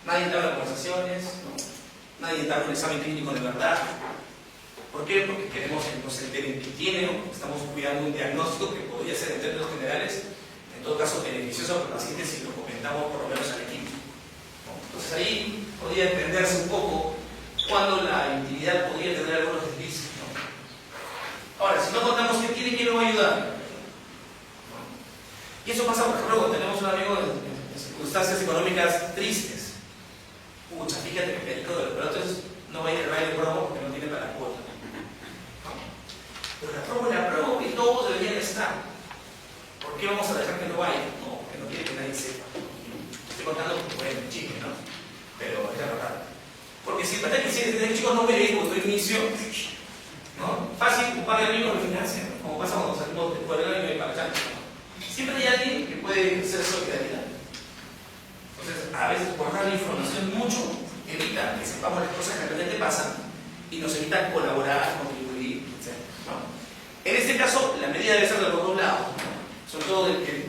Nadie entabla conversaciones, ¿no? Nadie entabla un examen clínico de verdad. ¿Por qué? Porque queremos que nos enteren que tiene, o estamos cuidando un diagnóstico que podría ser en términos generales, en todo caso beneficioso para el paciente si lo comentamos por lo menos al equipo, ¿no? Entonces ahí podría entenderse un poco cuando la intimidad podría tener algunos deslices, ¿no? Ahora, si no contamos qué tiene, ¿quién nos va a ayudar? ¿No? Y eso pasa, por ejemplo, cuando tenemos un amigo en circunstancias económicas tristes. Pucha, fíjate que el médico de los pelotes no va a ir al baile de promo porque no tiene para la cuota. Pero la promo y todos deberían estar. ¿Por qué vamos a dejar que no vaya? No, porque no quiere que nadie sepa. Estoy contando por el chisme, ¿no? Pero es la verdad. Porque si el paciente dice, chicos, no me digo, estoy inicio, ¿no? Fácil, un par de amigos lo financian, ¿no? Como pasa cuando salimos de escuela y no hay para allá, ¿no? Siempre hay alguien que puede ser solidaridad. Entonces, a veces guardar la información mucho evita que sepamos las cosas que realmente pasan y nos evita colaborar, contribuir, etc., ¿no? En este caso, la medida debe ser de los dos lados, ¿no? Sobre todo del que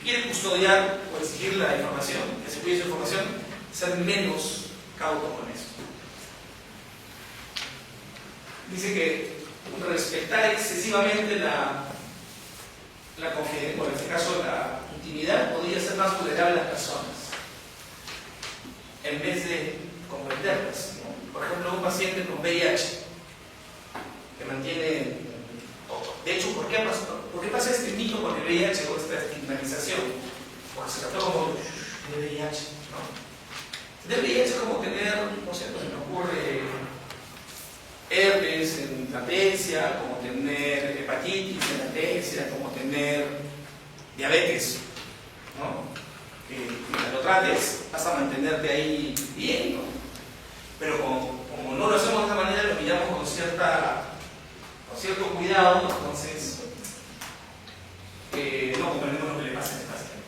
quiere custodiar o exigir la información, que se cuide su información, ser menos cauto con eso. Dice que respetar excesivamente la en este caso la intimidad podría ser más vulnerable a las personas en vez de comprenderlas, ¿no? Por ejemplo, un paciente con VIH que mantiene, de hecho, ¿por qué pasa este mito con el VIH o esta estigmatización? Porque se trató como de VIH, ¿no? De VIH es como tener, no sé, pues me ocurre herpes en latencia, como tener hepatitis en latencia, como tener diabetes, ¿no? Que lo trates, vas a mantenerte ahí bien, ¿no? Pero como no lo hacemos de esta manera, lo miramos con cierto cuidado, entonces no comprendemos lo que le pasa a este paciente.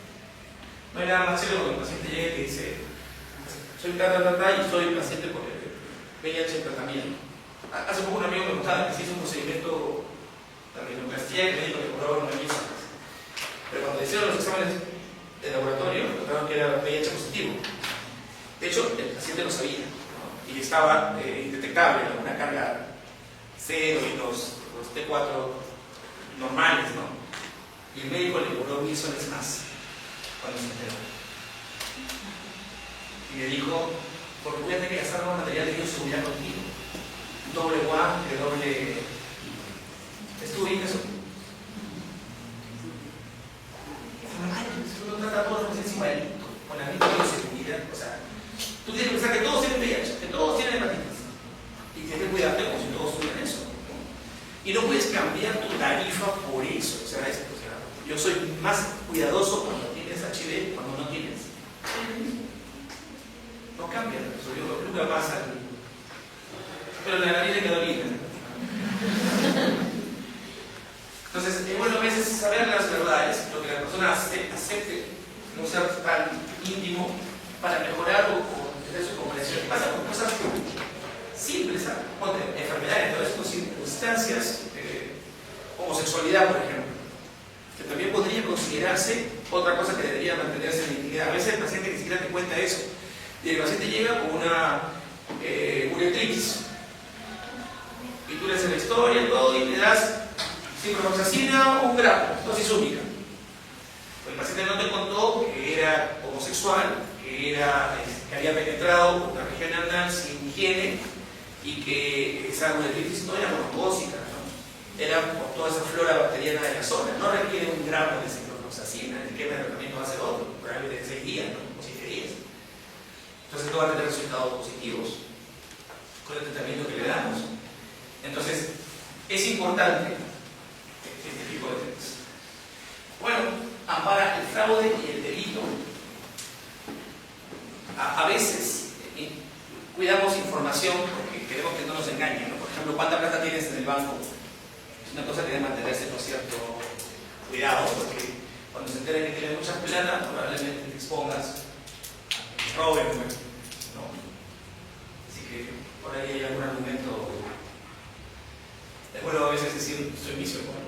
No hay nada más chévere cuando el paciente llega y te dice: soy y soy paciente por el VIH en tratamiento. Hace poco un amigo me contaba que se hizo un procedimiento de rinoplastia que me dijo que cobraba 9.000 soles. Pero cuando le hicieron los exámenes de laboratorio, notaron que era VIH positivo. De hecho, el paciente lo sabía, ¿no? Y estaba indetectable, ¿no? Una carga 0 y los T4 normales, ¿no? Y el médico le cobró 1.000 soles más cuando se enteró. Y le dijo: porque voy a tener que gastar más material de bioseguridad contigo. Doble guante, doble... ¿Estuvo bien eso? Uno trata a todos los pacientes igualito, con la misma bioseguridad. O sea, tú tienes que pensar que todos tienen VIH, que todos tienen hepatitis. Y tienes que cuidarte como si todos tuvieran eso, ¿no? Y no puedes cambiar tu tarifa por eso. O sea, yo soy más cuidadoso cuando tienes HIV, cuando no tienes. No cambia eso, yo nunca pasa. Pero la nariz le quedó linda. Entonces, es bueno a veces saber las verdades, lo que la persona acepte, no ser tan íntimo, para mejorar o tener su comprensión. ¿Qué pasa con cosas simples? Enfermedades, todas estas circunstancias, homosexualidad, por ejemplo, que también podría considerarse otra cosa que debería mantenerse en la intimidad. A veces el paciente ni siquiera te cuenta eso. Y el paciente llega con una uretritis. Y tú le haces la historia y todo, y le das ciprofloxacina o un gramo, dosis única. El paciente no te contó que era homosexual, que había penetrado la región anal sin higiene y que esa uretritis no era monotóxica, ¿no? Era por toda esa flora bacteriana de la zona. No requiere un gramo de ciprofloxacina, el esquema de tratamiento va a ser otro, probablemente de 6 días, ¿no? O 7 días. Entonces no va a tener resultados positivos con el tratamiento que le damos. Entonces, es importante este tipo de temas. Bueno, ampara el fraude y el delito. A veces cuidamos información porque queremos que no nos engañen, ¿no? Por ejemplo, ¿cuánta plata tienes en el banco? Es una cosa que debe mantenerse con cierto cuidado, porque cuando se enteren que tienes mucha plata, probablemente te expongas a que te roben, ¿no? Así que por ahí hay algún argumento. Es bueno a veces decir: soy vicio, bueno,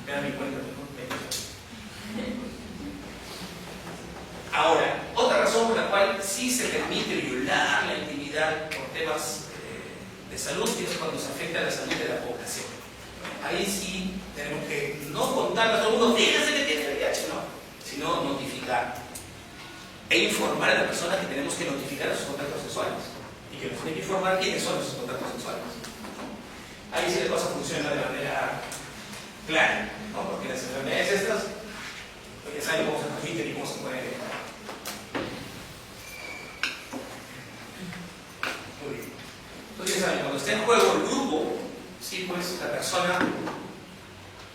me da mi cuenta, ¿no? Ahora, otra razón por la cual sí se permite violar la intimidad por temas de salud es cuando se afecta la salud de la población. Ahí sí tenemos que no contarle a todo el mundo: fíjense que tiene VIH, no, sino notificar e informar a la persona que tenemos que notificar a sus contactos sexuales y que nos tiene que informar quiénes son esos contactos sexuales. Ahí sí la cosa funciona de manera clara, ¿no? Porque las enfermedades estas, pues ya saben cómo se transmiten y cómo se pueden detectar. Muy bien. Entonces ya saben, cuando está en juego el grupo, sí, pues la persona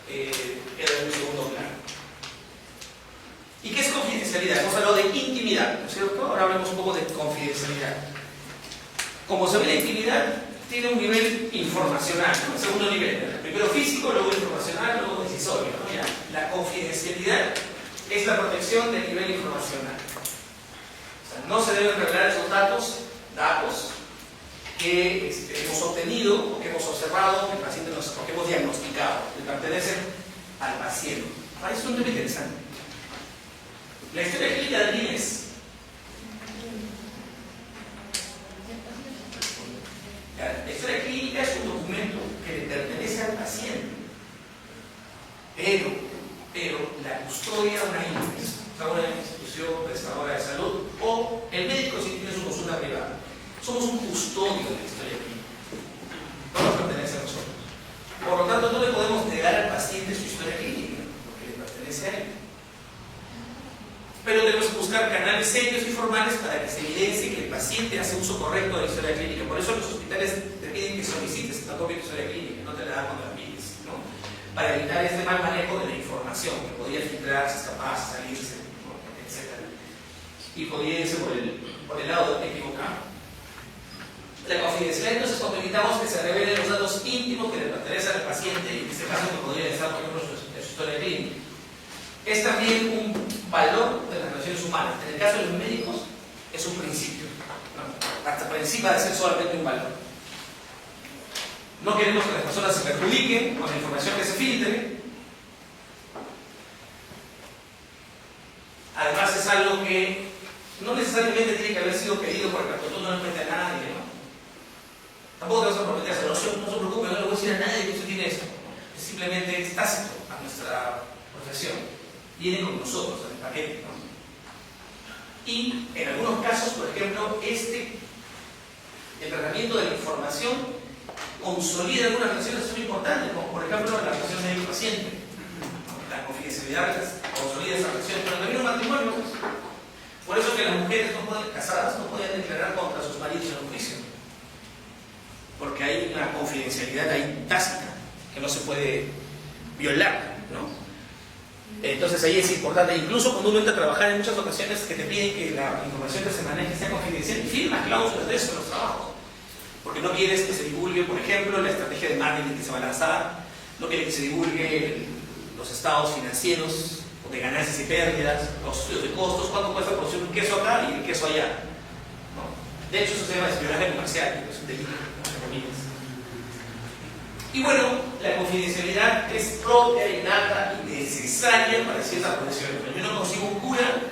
queda en un segundo plano. ¿Y qué es confidencialidad? Hemos hablado de intimidad, ¿no es cierto? Ahora hablemos un poco de confidencialidad. Como se ve, la intimidad tiene un nivel informacional, ¿no? Segundo nivel. Primero físico, luego informacional, luego decisorio, ¿no? Mira, la confidencialidad es la protección del nivel informacional. O sea, no se deben revelar esos datos que hemos obtenido o que hemos observado, que el paciente o que hemos diagnosticado, que pertenecen al paciente. Ahora, es un tema interesante. La historia clínica de quién es. La historia clínica es un documento que le pertenece al paciente, pero custodia una INPES, o sea, una institución prestadora de salud, o el médico si tiene su consulta privada. Somos un custodio de la historia clínica. No nos pertenece a nosotros. Por lo tanto, no le podemos negar al paciente su historia clínica, porque le pertenece a él. Pero debemos buscar canales serios y formales para que se evidencie que el paciente hace uso correcto de la historia clínica. Por eso los hospitales te piden que solicites una copia de tu historia clínica, no te la dan cuando la pides, ¿no? Para evitar este mal manejo de la información que podía filtrarse, escaparse, salirse, ¿no? Etc. Y podía irse por el lado equivocado. La confidencialidad, entonces, cuando evitamos que se revelen los datos íntimos que le pertenecen al paciente, y en este caso que podría estar, por ejemplo, en su historia clínica, es también un valor de las relaciones humanas. En el caso de los médicos, es un principio, ¿no? Hasta por encima de ser solamente un valor. No queremos que las personas se perjudiquen con la información que se filtre. Además, es algo que no necesariamente tiene que haber sido pedido por el cartón, no le cuenta a nadie, ¿no? Tampoco te vas a prometer hacerlo, no se preocupe, no le voy a decir a nadie que usted tiene esto. Es simplemente es tácito a nuestra profesión. Viene con nosotros en el paquete, ¿no? Y en algunos casos, por ejemplo, el tratamiento de la información consolida algunas relaciones muy importantes, como por ejemplo la relación médico-paciente. La confidencialidad consolida esa relación, pero también un matrimonio. Por eso que las mujeres casadas no pueden declarar contra sus maridos en un juicio, porque hay una confidencialidad ahí tácita que no se puede violar, ¿no? Entonces ahí es importante, incluso cuando uno entra a trabajar, en muchas ocasiones que te piden que la información que se maneje sea confidencial y firmas cláusulas de eso en los trabajos, porque no quieres que se divulgue, por ejemplo, la estrategia de marketing que se va a lanzar, no quieres que se divulgue los estados financieros de ganancias y pérdidas, los estudios de costos, cuánto cuesta producir un queso acá y el queso allá, ¿no? De hecho, eso se llama espionaje comercial, que es un delito, entre comillas. Y bueno, la confidencialidad es propia, innata y necesaria para ciertas profesiones. Yo no consigo un cura,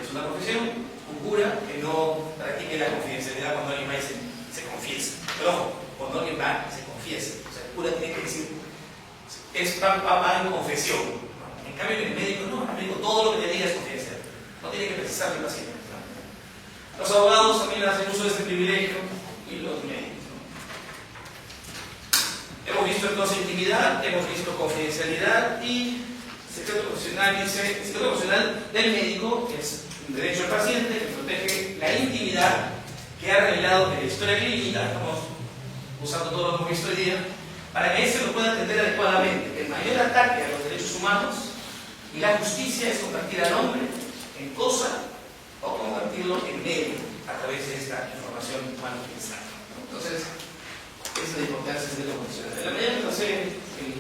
es una profesión, un cura que no practique la confidencialidad cuando alguien va y se confiesa. Pero ojo, cuando alguien va y se confiesa, o sea, el cura tiene que decir, es papá en confesión, ¿no? En cambio, el médico no, el médico todo lo que te diga es confidencial, no tiene que precisar el paciente, ¿no? Los abogados también hacen uso de este privilegio y los médicos. Hemos visto entonces intimidad, hemos visto confidencialidad y secreto profesional. Dice, el secreto profesional del médico, que es un derecho del paciente, que protege la intimidad que ha revelado de la historia clínica, estamos usando todo lo que hemos visto hoy día, para que éste lo pueda entender adecuadamente. El mayor ataque a los derechos humanos y la justicia es convertir al hombre en cosa o convertirlo en medio a través de esta información humana utilizada. Entonces, esa es la importancia de la profesional. En la medida que pasé el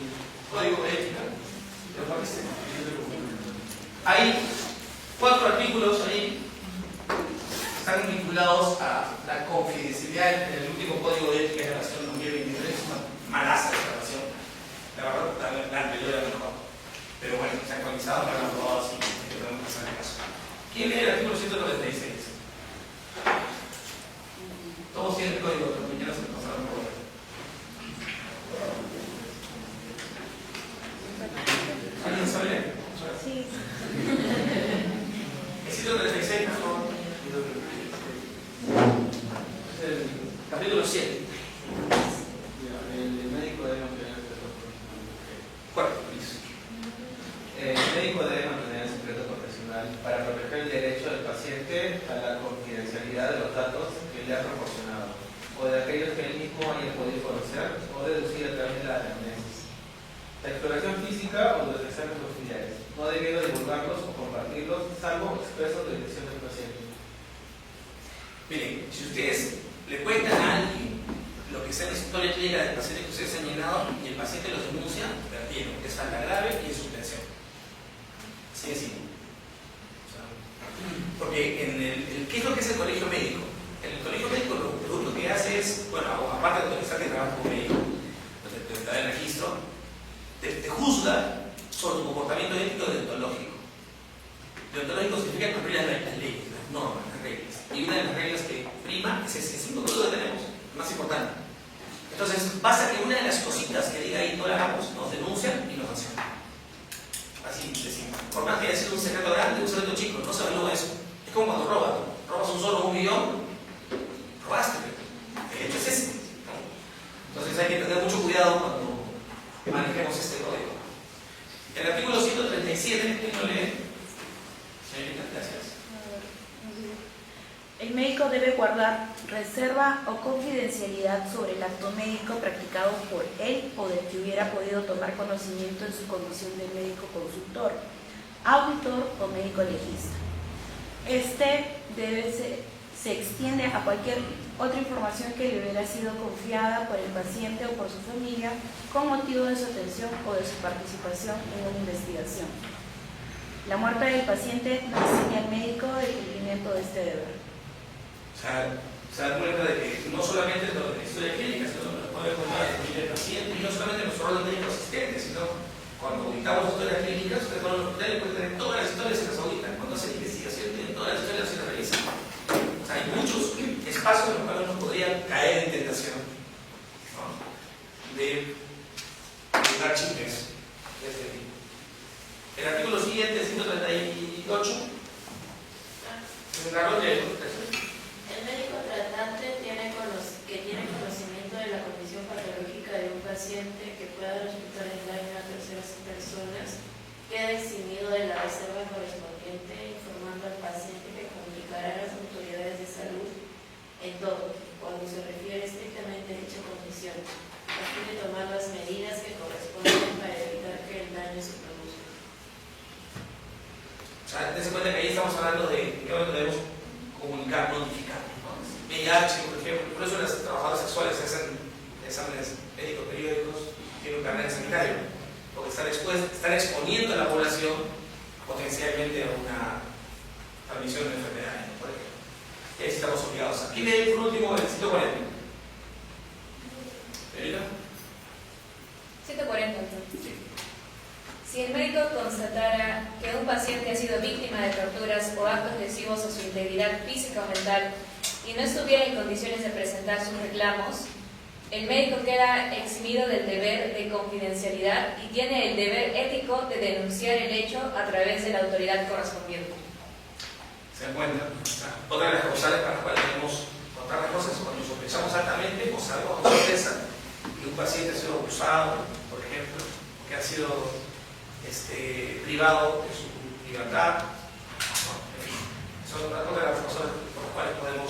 código de ética, ¿te lo parece? Hay 4 artículos ahí que están vinculados a la confidencialidad en el último código de ética de la Nación 2023. Es una malaza declaración. La verdad, la anterior era mejor. Pero bueno, se ha actualizado para los abogados y que podemos pasar el caso. ¿Quién lee el artículo 196? Todos tienen el código, pero mañana se lo pasaron por. ¿Alguien sabe leer? Sí. El 136, por favor. Es el capítulo 7. El médico debe mantener el secreto profesional. ¿Cuál? Listo. El médico debe mantener el secreto profesional para proteger el derecho del paciente a la confidencialidad de los datos que le ha proporcionado, o de aquellos que él mismo haya podido conocer o deducir a través de las anamnesis. La exploración física o de los exámenes auxiliares, no debiendo divulgarlos o compartirlos, salvo expresos de dirección del paciente. Miren, si ustedes le cuentan a alguien lo que sea la historia clínica del paciente que ustedes han llenado y el paciente los denuncia, perdieron, es falta grave y es suspensión. Sí, sí. Porque ¿qué es lo que es el colegio médico? El colegio médico lo que hace es, bueno, aparte de autorizar que trabajas como médico, te da el registro, te juzga sobre tu comportamiento ético y deontológico. Deontológico significa cumplir las leyes, las normas, las reglas. Y una de las reglas que prima es ese 5 que tenemos, el más importante. Entonces, basta que una de las cositas que diga ahí no la hagamos, nos denuncian y nos sancionan. Así de simple. Por como cuando robas, ¿no? Robas un solo 1 millón, robaste, el hecho es ese, ¿no? Entonces hay que tener mucho cuidado cuando manejemos este código. El artículo 137, ¿quién lo lee? Señorita, gracias. El médico debe guardar reserva o confidencialidad sobre el acto médico practicado por él o del que hubiera podido tomar conocimiento en su condición de médico consultor, auditor o médico legista. Se extiende a cualquier otra información que le hubiera sido confiada por el paciente o por su familia con motivo de su atención o de su participación en una investigación. La muerte del paciente no exime al médico del cumplimiento de este deber. O sea, se dan cuenta de que no solamente lo de la historia clínica, sino lo puede contar la familia del paciente, y no solamente nuestro rol de médico asistente, sino cuando auditamos historias clínicas, ustedes van a los hospitales, pueden tener todas las historias y las auditan. Cuando hacen investigación, tienen todas las historias y las realizan. O sea, hay muchos espacios en los cuales uno podría caer en tentación, ¿no? de dar chismes de este tipo. El artículo siguiente, 138, se encargó de el médico tratante que tiene conocimiento de la condición patológica de un paciente que pueda resultar en daño a terceras personas queda eximido de la reserva correspondiente, informando al paciente que comunicará a las autoridades de salud en todo, cuando se refiere estrictamente a dicha condición, a fin de tomar las medidas que corresponden para evitar que el daño se produzca. O sea, dense cuenta que ahí estamos hablando de que debemos comunicar, notificar, ¿no? VIH, por ejemplo, por eso las trabajadoras sexuales hacen exámenes médicos periódicos, tienen un carnet sanitario, porque están exponiendo a la población potencialmente a una transmisión de enfermedades, por ejemplo. Y ahí estamos obligados. Aquí lee por último el 140. ¿Verita? 140. Sí. Si el médico constatara que un paciente ha sido víctima de torturas o actos lesivos a su integridad física o mental y no estuviera en condiciones de presentar sus reclamos, el médico queda eximido del deber de confidencialidad y tiene el deber ético de denunciar el hecho a través de la autoridad correspondiente. ¿Se dan cuenta? O sea, otra de las causales para las cuales debemos contar las cosas es cuando sospechamos altamente o sabemos con certeza que un paciente ha sido abusado, por ejemplo, que ha sido privado de su libertad, ¿no? En fin, son otra de las razones por las cuales podemos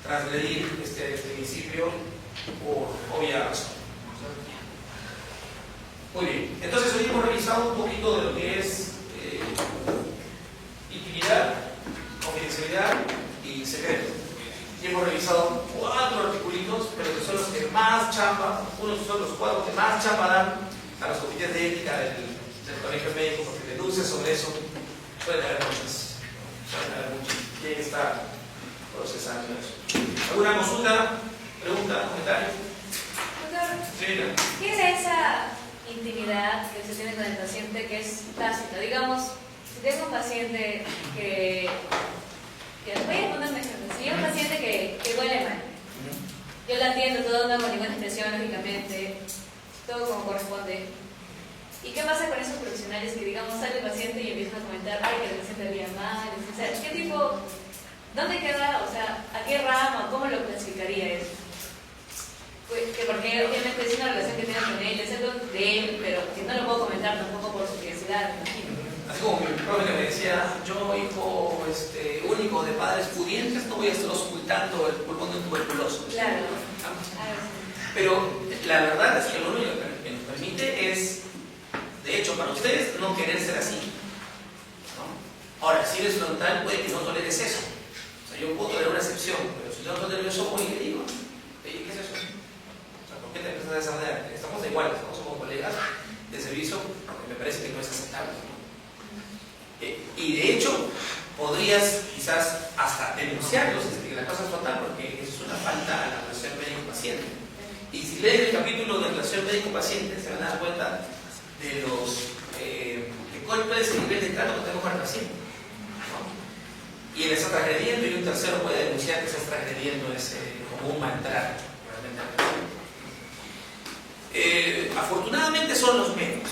transgredir este principio por obvia razón. Muy bien, entonces hoy hemos revisado un poquito de lo que es intimidad, confidencialidad y secreto. Y hemos revisado 4 articulitos, pero que son los que más chamba, unos son los 4 que más chamba dan a los comités de ética del colegio médico, porque denuncias sobre eso pueden haber muchas. Y hay que estar procesando eso. ¿Alguna consulta, pregunta, comentario? Doctor, Sí, ¿qué es esa intimidad que se tiene con el paciente que es tácita? Digamos, si tengo un paciente que voy a poner un ejemplo, si hay un paciente que huele mal, yo la atiendo, todo no hago ninguna expresión, lógicamente, todo como corresponde. ¿Y qué pasa con esos profesionales que, digamos, sale el paciente y empiezan a comentar, ay, que el paciente olía mal? O sea, ¿qué tipo, dónde queda, o sea, a qué rama, cómo lo clasificaría eso? Pues, porque obviamente es una relación que tengo con él, es algo de él, pero que no lo puedo comentar tampoco por su privacidad, me imagino. Así como mi profe que me decía, yo hijo único de padres pudientes, no voy a estar ocultando el pulmón de un tuberculoso. Claro. Pero la verdad es que lo único que nos permite es, de hecho, para ustedes no querer ser así, ¿no? Ahora, si eres frontal, puede que no toleres eso. O sea, yo puedo tolerar una excepción, pero si yo no tolero eso, voy y le digo, oye, ¿qué es eso? O sea, ¿por qué te empiezas a desarrollar? Estamos de iguales, estamos como colegas de servicio, porque me parece que no es aceptable, ¿no? Y de hecho, podrías quizás hasta denunciarlos desde que la cosa es fatal, porque eso es una falta a la relación médico-paciente. Y si leen el capítulo de relación médico-paciente, se van a dar cuenta de cuál es el nivel de trato que tenemos con el paciente, ¿no? Y él está transgrediendo y un tercero puede denunciar que está transgrediendo como un maltrato realmente al paciente. Afortunadamente son los menos,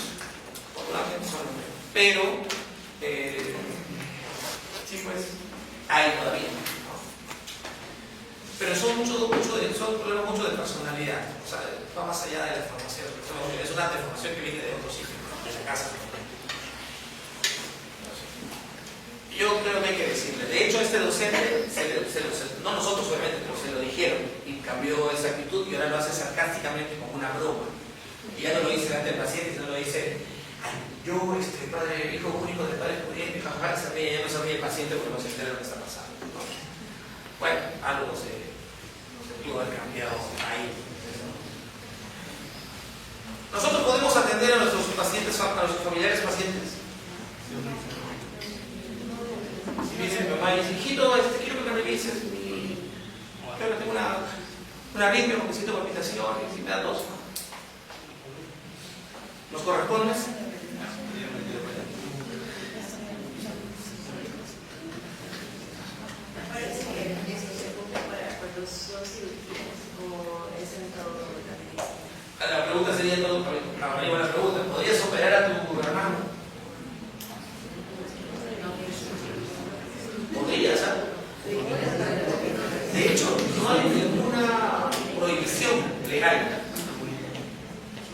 pero sí, pues hay todavía, ¿no? Pero son problemas mucho de personalidad, o sea, va más allá de la formación, es una deformación que viene de otros sitios, de la casa. Yo creo que hay que decirle, de hecho este docente, no nosotros obviamente, pero se lo dijeron y cambió esa actitud y ahora lo hace sarcásticamente como una broma. Y ya no lo dice delante del paciente, sino lo dice, ay, yo, padre, hijo único de padre pudiente, jajaja, ya no sabía el paciente porque no se entera lo que está pasando, ¿no? Bueno, algo se pudo haber cambiado ahí. Nosotros podemos atender a nuestros pacientes, a nuestros familiares pacientes. Si dice mi mamá y dice, hijito, quiero que me revises creo que tengo una arritmia, porque siento palpitaciones y me da tos. ¿Nos corresponde? Parece que eso se cumple para cuando son cirugías o es en todo la medicina. La pregunta sería todo, la pregunta, ¿podrías operar a tu hermano? Podrías, ¿sabes? De hecho, no hay ninguna prohibición legal.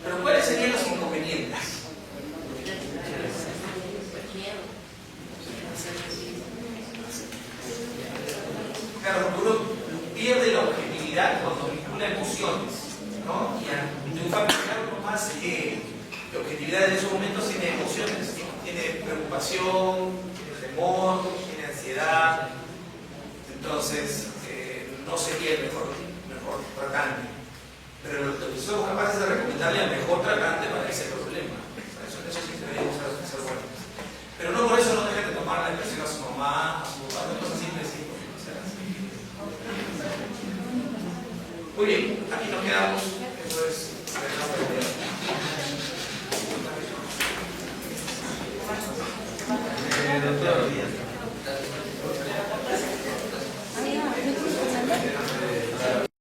Pero ¿cuáles serían los inconvenientes? Claro, uno pierde la objetividad cuando vincula emociones, ¿no? Y un familiar con más que objetividad en esos momentos tiene emociones, tiene preocupación, tiene temor, tiene ansiedad. Entonces, no sería el mejor tratante. Pero lo que somos capaces de recomendarle al mejor tratante para ese problema. Eso sí deberíamos ser buenos. Pero no por eso no dejen de tomar la impresión a su mamá, a su papá, de cosas simples y no sean así. Muy bien, aquí nos quedamos. Eso es doctor,